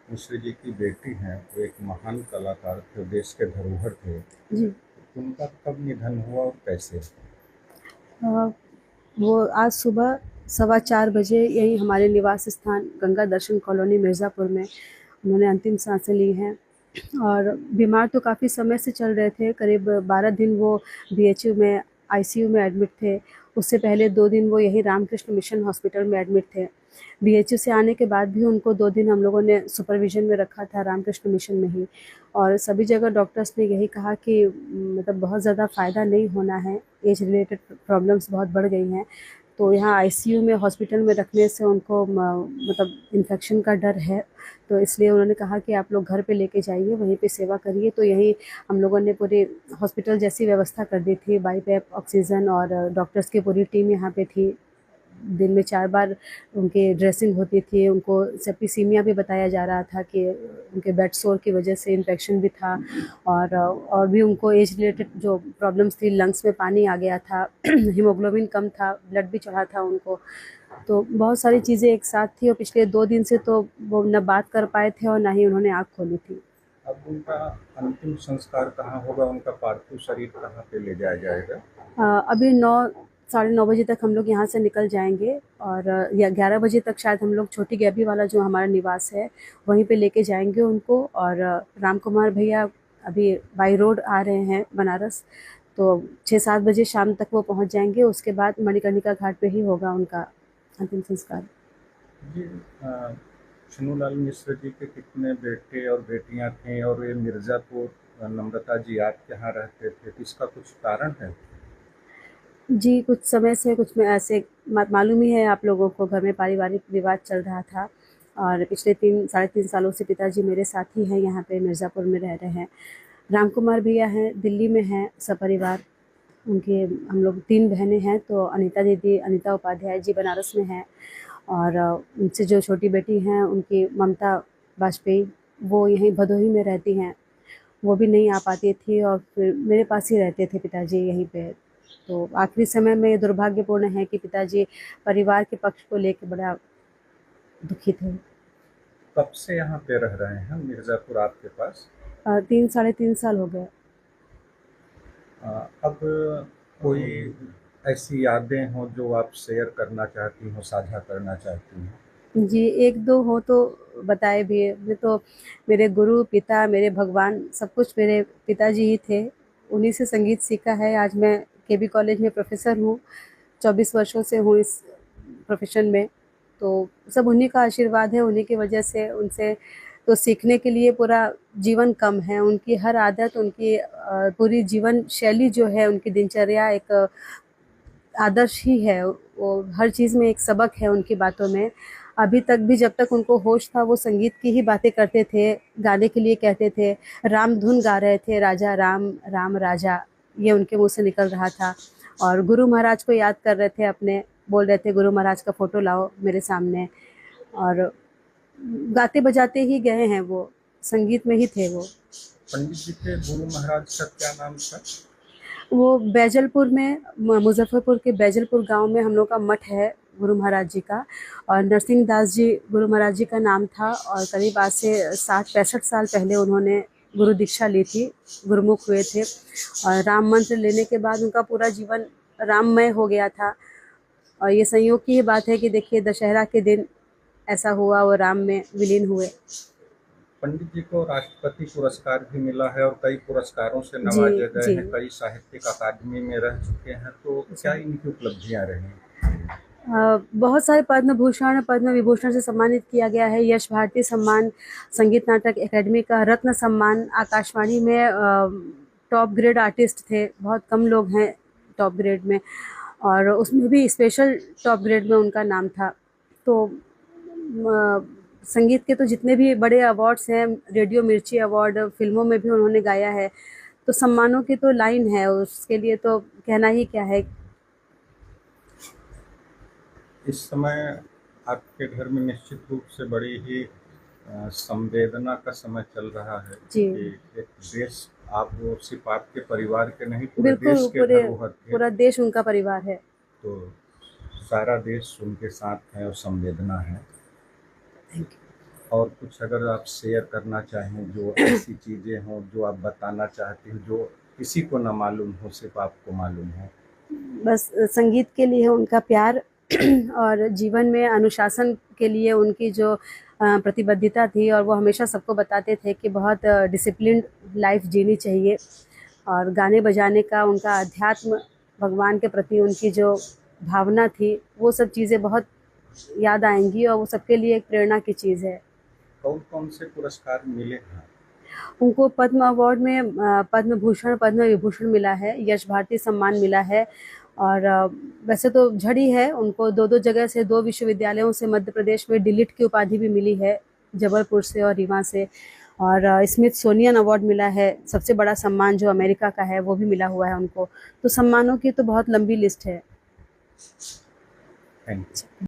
मिश्र जी की बेटी हैं, वो एक महान कलाकार थे, देश के धरोहर थे। जी। उनका कब निधन हुआ और कैसे? वो आज सुबह 4:15 बजे यही हमारे निवास स्थान गंगा दर्शन कॉलोनी मिर्ज़ापुर में उन्होंने अंतिम सांसें ली हैं। और बीमार तो काफ़ी समय से चल रहे थे, करीब 12 दिन वो बीएचयू में आईसीयू में एडमिट थे। उससे पहले 2 दिन वो यही रामकृष्ण मिशन हॉस्पिटल में एडमिट थे। बीएचयू से आने के बाद भी उनको 2 दिन हम लोगों ने सुपरविज़न में रखा था रामकृष्ण मिशन में ही। और सभी जगह डॉक्टर्स ने यही कहा कि मतलब बहुत ज़्यादा फ़ायदा नहीं होना है, एज रिलेटेड प्रॉब्लम्स बहुत बढ़ गई हैं। तो यहाँ आईसीयू में हॉस्पिटल में रखने से उनको मतलब इन्फेक्शन का डर है, तो इसलिए उन्होंने कहा कि आप लोग घर पे लेके जाइए, वहीं पे सेवा करिए। तो यही हम लोगों ने पूरी हॉस्पिटल जैसी व्यवस्था कर दी थी, बाईपैप, ऑक्सीजन और डॉक्टर्स की पूरी टीम यहाँ पे थी। दिन में 4 बार उनकी ड्रेसिंग होती थी। उनको सेप्टिसीमिया भी बताया जा रहा था कि उनके बेड सोर की वजह से इन्फेक्शन भी था। और भी उनको एज रिलेटेड जो प्रॉब्लम्स थी, लंग्स में पानी आ गया था, हीमोग्लोबिन कम था, ब्लड भी चढ़ा था उनको। तो बहुत सारी चीज़ें एक साथ थी और पिछले 2 दिन से तो वो न बात कर पाए थे और ना ही उन्होंने आँख खोली थी। अब उनका अंतिम संस्कार कहाँ होगा? उनका पार्थिव शरीर कहाँ पे ले जाया जाएगा? अभी 9 साढ़े 9 बजे तक हम लोग यहाँ से निकल जाएंगे और या 11 बजे तक शायद हम लोग छोटी गैबी वाला जो हमारा निवास है वहीं पे लेके जाएंगे उनको। और राम कुमार भैया अभी बाई रोड आ रहे हैं बनारस, तो 6-7 बजे शाम तक वो पहुँच जाएंगे। उसके बाद मणिकर्णिका घाट पे ही होगा उनका अंतिम संस्कार। जी, छन्नूलाल मिश्र जी के कितने बेटे और बेटियां थीं, और ये मिर्ज़ापुर नम्रता जी आपके यहाँ रहते थे, तो इसका कुछ कारण है? जी, कुछ समय से कुछ में ऐसे मालूम ही है आप लोगों को, घर में पारिवारिक विवाद चल रहा था। और पिछले 3 साढ़े 3 सालों से पिताजी मेरे साथ ही हैं, यहाँ पे मिर्ज़ापुर में रह रहे हैं। राम कुमार भैया हैं, दिल्ली में हैं सपरिवार। उनके हम लोग 3 बहनें हैं, तो अनीता दीदी, अनीता उपाध्याय जी बनारस में हैं। और उनसे जो छोटी बेटी हैं उनकी ममता वाजपेयी, वो यहीं भदोही में रहती हैं। वो भी नहीं आ पाती थी और फिर मेरे पास ही रहते थे पिताजी यहीं पे। तो आखिरी समय में दुर्भाग्यपूर्ण है कि पिताजी परिवार के पक्ष को लेके बड़ा दुखी थे। कब से यहाँ पे रह रहे हैं मिर्ज़ापुर आपके पास? 3 साढ़े 3 साल हो गए। अब कोई ऐसी यादें हों जो आप शेयर करना चाहती हों, साझा करना चाहती हैं? जी, 1-2 हो तो बताए भी। मैं तो मेरे गुरु, पिता, मेरे भगवान सब कुछ मेरे पिताजी ही थे। उन्हीं से संगीत सीखा है। आज मैं केबी कॉलेज में प्रोफेसर हूँ, 24 वर्षों से हूँ इस प्रोफेशन में। तो सब उन्हीं का आशीर्वाद है, उन्हीं की वजह से, उनसे तो सीखने के लिए पूरा जीवन कम है। उनकी हर आदत, उनकी पूरी जीवन शैली जो है, उनकी दिनचर्या एक आदर्श ही है। वो हर चीज़ में एक सबक है उनकी बातों में। अभी तक भी जब तक उनको होश था वो संगीत की ही बातें करते थे, गाने के लिए कहते थे, राम धुन गा रहे थे, राजा राम राम राजा, ये उनके मुंह से निकल रहा था। और गुरु महाराज को याद कर रहे थे अपने, बोल रहे थे गुरु महाराज का फ़ोटो लाओ मेरे सामने। और गाते बजाते ही गए हैं वो, संगीत में ही थे वो। पंडित जी के गुरु महाराज का क्या नाम था? वो बैजलपुर में, मुजफ्फरपुर के बैजलपुर गांव में हम लोग का मठ है गुरु महाराज जी का। और नरसिंह दास जी गुरु महाराज जी का नाम था। और करीब आज से 60-65 साल पहले उन्होंने गुरु दीक्षा ली थी, गुरुमुख हुए थे। और राम मंत्र लेने के बाद उनका पूरा जीवन राममय हो गया था। और ये संयोग की ही बात है कि देखिए दशहरा के दिन ऐसा हुआ, वो राम में विलीन हुए। पंडित जी को राष्ट्रपति पुरस्कार भी मिला है और कई पुरस्कारों से जी नवाजे गए जी। हैं, कई साहित्यिक अकादमी में रह चुके हैं, तो क्या इनकी उपलब्धियां रही? बहुत सारे पद्म भूषण, पद्म विभूषण से सम्मानित किया गया है। यश भारती सम्मान, संगीत नाटक एकेडमी का रत्न सम्मान, आकाशवाणी में टॉप ग्रेड आर्टिस्ट थे, बहुत कम लोग हैं टॉप ग्रेड में, और उसमें भी स्पेशल टॉप ग्रेड में उनका नाम था। तो संगीत के तो जितने भी बड़े अवार्ड्स हैं, रेडियो मिर्ची अवार्ड, फिल्मों में भी उन्होंने गाया है, तो सम्मानों की तो लाइन है, उसके लिए तो कहना ही क्या है। इस समय आपके घर में निश्चित रूप से बड़ी ही संवेदना का समय चल रहा है जी। कि एक देश, आप वो सिर्फ आपके परिवार के नहीं, पूरे बिल्कुल, देश के धरोहर थे, पूरा देश उनका परिवार है। तो सारा देश उनके साथ है और संवेदना है। Thank you. और कुछ अगर आप शेयर करना चाहें, जो ऐसी चीज़ें हों जो आप बताना चाहती हो, जो किसी को ना मालूम हो, सिर्फ आपको मालूम हो। बस संगीत के लिए उनका प्यार और जीवन में अनुशासन के लिए उनकी जो प्रतिबद्धता थी, और वो हमेशा सबको बताते थे कि बहुत डिसिप्लिन्ड लाइफ जीनी चाहिए। और गाने बजाने का उनका अध्यात्म, भगवान के प्रति उनकी जो भावना थी, वो सब चीज़ें बहुत याद आएंगी, और वो सबके लिए एक प्रेरणा की चीज़ है। कौन कौन से पुरस्कार मिले हैं? उनको पद्म अवार्ड में पद्म भूषण, पद्म विभूषण मिला है, यश भारती सम्मान मिला है। और वैसे तो झड़ी है, उनको 2-2 जगह से, 2 विश्वविद्यालयों से मध्य प्रदेश में डिलिट की उपाधि भी मिली है, जबलपुर से और रीवा से। और स्मिथसोनियन अवार्ड मिला है, सबसे बड़ा सम्मान जो अमेरिका का है, वो भी मिला हुआ है उनको। तो सम्मानों की तो बहुत लंबी लिस्ट है। Thank you.